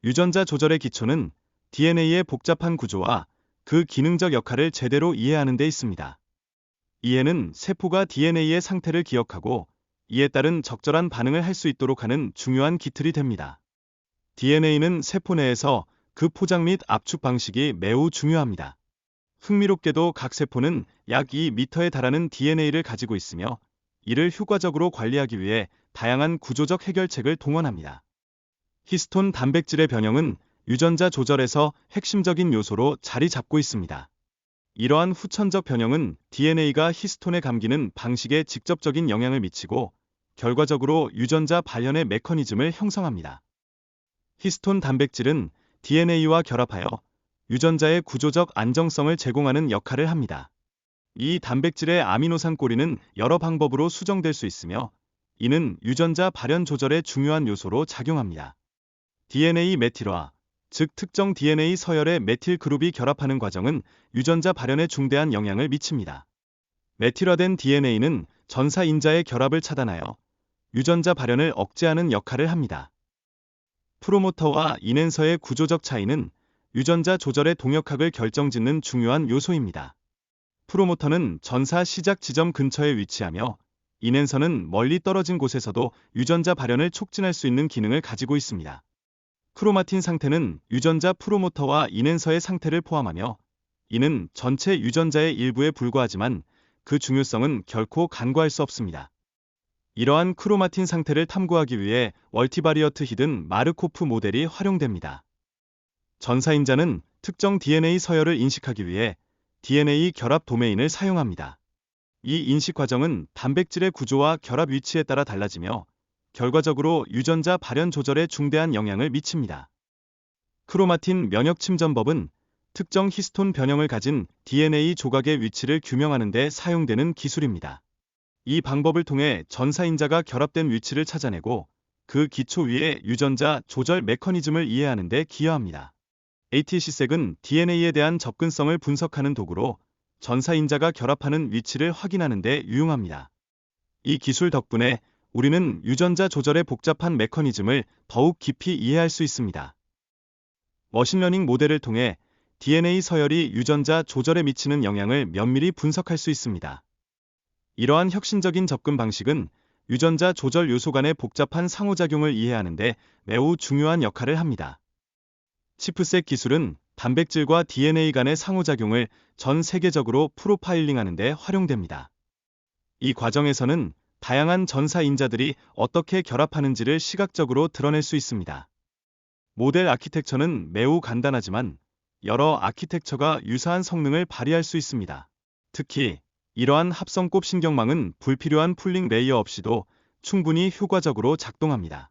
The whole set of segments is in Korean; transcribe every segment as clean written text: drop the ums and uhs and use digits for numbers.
유전자 조절의 기초는 DNA의 복잡한 구조와 그 기능적 역할을 제대로 이해하는 데 있습니다. 이해는 세포가 DNA의 상태를 기억하고 이에 따른 적절한 반응을 할 수 있도록 하는 중요한 기틀이 됩니다. DNA는 세포 내에서 그 포장 및 압축 방식이 매우 중요합니다. 흥미롭게도 각 세포는 약 2m에 달하는 DNA를 가지고 있으며 이를 효과적으로 관리하기 위해 다양한 구조적 해결책을 동원합니다. 히스톤 단백질의 변형은 유전자 조절에서 핵심적인 요소로 자리 잡고 있습니다. 이러한 후천적 변형은 DNA가 히스톤에 감기는 방식에 직접적인 영향을 미치고 결과적으로 유전자 발현의 메커니즘을 형성합니다. 히스톤 단백질은 DNA와 결합하여 유전자의 구조적 안정성을 제공하는 역할을 합니다. 이 단백질의 아미노산 꼬리는 여러 방법으로 수정될 수 있으며 이는 유전자 발현 조절의 중요한 요소로 작용합니다. DNA 메틸화, 즉 특정 DNA 서열의 메틸 그룹이 결합하는 과정은 유전자 발현에 중대한 영향을 미칩니다. 메틸화된 DNA는 전사 인자의 결합을 차단하여 유전자 발현을 억제하는 역할을 합니다. 프로모터와 인핸서의 구조적 차이는 유전자 조절의 동역학을 결정짓는 중요한 요소입니다. 프로모터는 전사 시작 지점 근처에 위치하며 인핸서는 멀리 떨어진 곳에서도 유전자 발현을 촉진할 수 있는 기능을 가지고 있습니다. 크로마틴 상태는 유전자 프로모터와 인핸서의 상태를 포함하며 이는 전체 유전자의 일부에 불과하지만 그 중요성은 결코 간과할 수 없습니다. 이러한 크로마틴 상태를 탐구하기 위해 멀티바리어트 히든 마르코프 모델이 활용됩니다. 전사인자는 특정 DNA 서열을 인식하기 위해 DNA 결합 도메인을 사용합니다. 이 인식 과정은 단백질의 구조와 결합 위치에 따라 달라지며 결과적으로 유전자 발현 조절에 중대한 영향을 미칩니다. 크로마틴 면역 침전법은 특정 히스톤 변형을 가진 DNA 조각의 위치를 규명하는 데 사용되는 기술입니다. 이 방법을 통해 전사인자가 결합된 위치를 찾아내고 그 기초 위에 유전자 조절 메커니즘을 이해하는 데 기여합니다. ATC색은 DNA에 대한 접근성을 분석하는 도구로 전사인자가 결합하는 위치를 확인하는 데 유용합니다. 이 기술 덕분에 우리는 유전자 조절의 복잡한 메커니즘을 더욱 깊이 이해할 수 있습니다. 머신러닝 모델을 통해 DNA 서열이 유전자 조절에 미치는 영향을 면밀히 분석할 수 있습니다. 이러한 혁신적인 접근 방식은 유전자 조절 요소 간의 복잡한 상호작용을 이해하는 데 매우 중요한 역할을 합니다. 치프셋 기술은 단백질과 DNA 간의 상호작용을 전 세계적으로 프로파일링하는 데 활용됩니다. 이 과정에서는 다양한 전사인자들이 어떻게 결합하는지를 시각적으로 드러낼 수 있습니다. 모델 아키텍처는 매우 간단하지만 여러 아키텍처가 유사한 성능을 발휘할 수 있습니다. 특히 이러한 합성곱 신경망은 불필요한 풀링 레이어 없이도 충분히 효과적으로 작동합니다.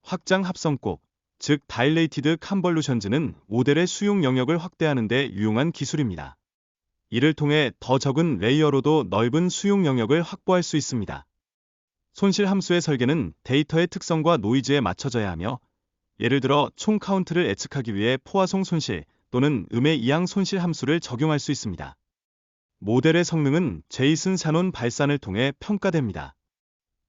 확장 합성곱, 즉 다일레이티드 컨볼루션즈는 모델의 수용 영역을 확대하는 데 유용한 기술입니다. 이를 통해 더 적은 레이어로도 넓은 수용 영역을 확보할 수 있습니다. 손실 함수의 설계는 데이터의 특성과 노이즈에 맞춰져야 하며 예를 들어 총 카운트를 예측하기 위해 포화송 손실 또는 음의 이항 손실 함수를 적용할 수 있습니다. 모델의 성능은 제이슨 샤논 발산을 통해 평가됩니다.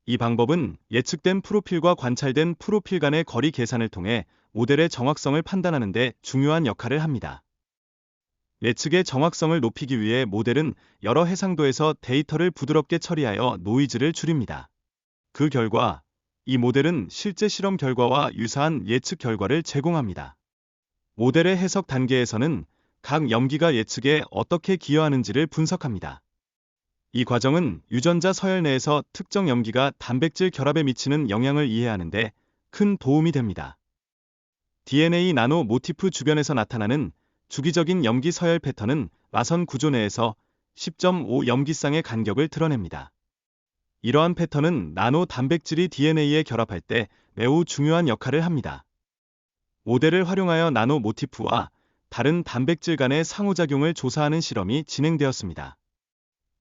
이 방법은 예측된 프로필과 관찰된 프로필 간의 거리 계산을 통해 모델의 정확성을 판단하는 데 중요한 역할을 합니다. 예측의 정확성을 높이기 위해 모델은 여러 해상도에서 데이터를 부드럽게 처리하여 노이즈를 줄입니다. 그 결과 이 모델은 실제 실험 결과와 유사한 예측 결과를 제공합니다. 모델의 해석 단계에서는 각 염기가 예측에 어떻게 기여하는지를 분석합니다. 이 과정은 유전자 서열 내에서 특정 염기가 단백질 결합에 미치는 영향을 이해하는 데 큰 도움이 됩니다. DNA 나노 모티프 주변에서 나타나는 주기적인 염기 서열 패턴은 마선 구조 내에서 10.5 염기쌍의 간격을 드러냅니다. 이러한 패턴은 나노 단백질이 DNA에 결합할 때 매우 중요한 역할을 합니다. 모델을 활용하여 나노 모티프와 다른 단백질 간의 상호작용을 조사하는 실험이 진행되었습니다.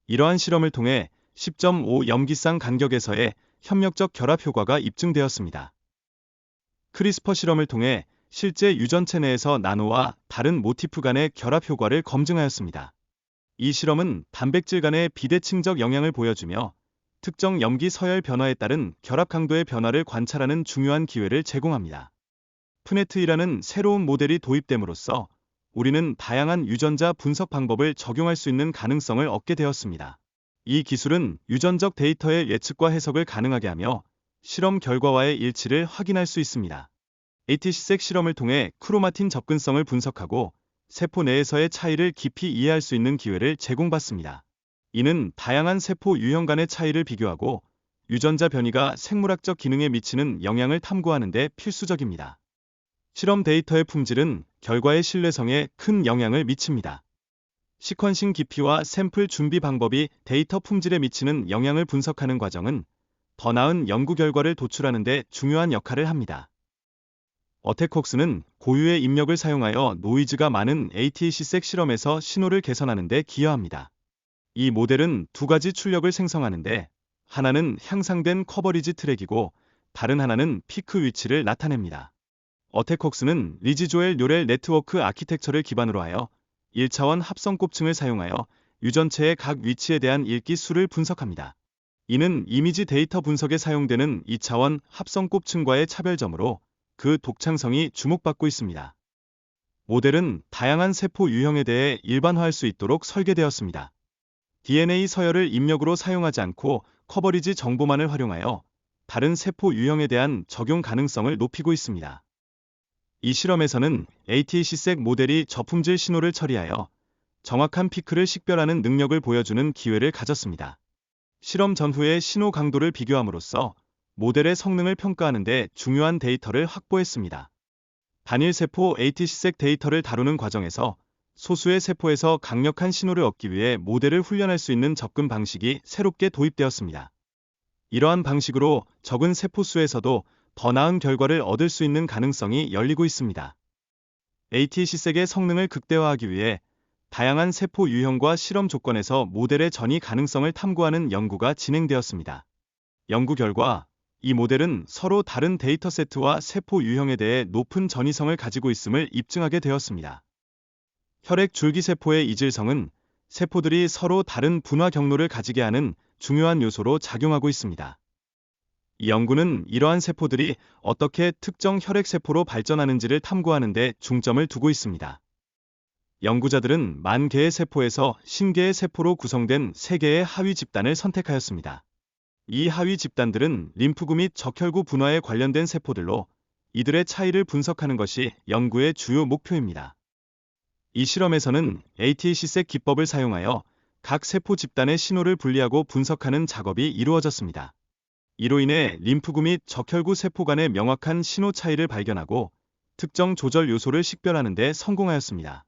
이러한 실험을 통해 10.5 염기쌍 간격에서의 협력적 결합 효과가 입증되었습니다. 크리스퍼 실험을 통해 실제 유전체 내에서 나노와 다른 모티프 간의 결합 효과를 검증하였습니다. 이 실험은 단백질 간의 비대칭적 영향을 보여주며 특정 염기 서열 변화에 따른 결합 강도의 변화를 관찰하는 중요한 기회를 제공합니다. 푸네트이라는 새로운 모델이 도입됨으로써 우리는 다양한 유전자 분석 방법을 적용할 수 있는 가능성을 얻게 되었습니다. 이 기술은 유전적 데이터의 예측과 해석을 가능하게 하며 실험 결과와의 일치를 확인할 수 있습니다. ATC색 실험을 통해 크로마틴 접근성을 분석하고 세포 내에서의 차이를 깊이 이해할 수 있는 기회를 제공받습니다. 이는 다양한 세포 유형 간의 차이를 비교하고 유전자 변이가 생물학적 기능에 미치는 영향을 탐구하는 데 필수적입니다. 실험 데이터의 품질은 결과의 신뢰성에 큰 영향을 미칩니다. 시퀀싱 깊이와 샘플 준비 방법이 데이터 품질에 미치는 영향을 분석하는 과정은 더 나은 연구 결과를 도출하는 데 중요한 역할을 합니다. 어테콕스는 고유의 입력을 사용하여 노이즈가 많은 ATC색 실험에서 신호를 개선하는 데 기여합니다. 이 모델은 두 가지 출력을 생성하는데 하나는 향상된 커버리지 트랙이고 다른 하나는 피크 위치를 나타냅니다. 어테콕스는 리지조엘 뇨렐 네트워크 아키텍처를 기반으로 하여 1차원 합성 곱층을 사용하여 유전체의 각 위치에 대한 읽기 수를 분석합니다. 이는 이미지 데이터 분석에 사용되는 2차원 합성 곱층과의 차별점으로 그 독창성이 주목받고 있습니다. 모델은 다양한 세포 유형에 대해 일반화할 수 있도록 설계되었습니다. DNA 서열을 입력으로 사용하지 않고 커버리지 정보만을 활용하여 다른 세포 유형에 대한 적용 가능성을 높이고 있습니다. 이 실험에서는 ATC색 모델이 저품질 신호를 처리하여 정확한 피크를 식별하는 능력을 보여주는 기회를 가졌습니다. 실험 전후의 신호 강도를 비교함으로써 모델의 성능을 평가하는 데 중요한 데이터를 확보했습니다. 단일 세포 ATC색 데이터를 다루는 과정에서 소수의 세포에서 강력한 신호를 얻기 위해 모델을 훈련할 수 있는 접근 방식이 새롭게 도입되었습니다. 이러한 방식으로 적은 세포 수에서도 더 나은 결과를 얻을 수 있는 가능성이 열리고 있습니다. ATC색의 성능을 극대화하기 위해 다양한 세포 유형과 실험 조건에서 모델의 전이 가능성을 탐구하는 연구가 진행되었습니다. 연구 결과, 이 모델은 서로 다른 데이터 세트와 세포 유형에 대해 높은 전이성을 가지고 있음을 입증하게 되었습니다. 혈액 줄기세포의 이질성은 세포들이 서로 다른 분화 경로를 가지게 하는 중요한 요소로 작용하고 있습니다. 이 연구는 이러한 세포들이 어떻게 특정 혈액세포로 발전하는지를 탐구하는 데 중점을 두고 있습니다. 연구자들은 10,000개의 세포에서 50개의 세포로 구성된 3개의 하위 집단을 선택하였습니다. 이 하위 집단들은 림프구 및 적혈구 분화에 관련된 세포들로 이들의 차이를 분석하는 것이 연구의 주요 목표입니다. 이 실험에서는 ATC색 기법을 사용하여 각 세포 집단의 신호를 분리하고 분석하는 작업이 이루어졌습니다. 이로 인해 림프구 및 적혈구 세포 간의 명확한 신호 차이를 발견하고 특정 조절 요소를 식별하는 데 성공하였습니다.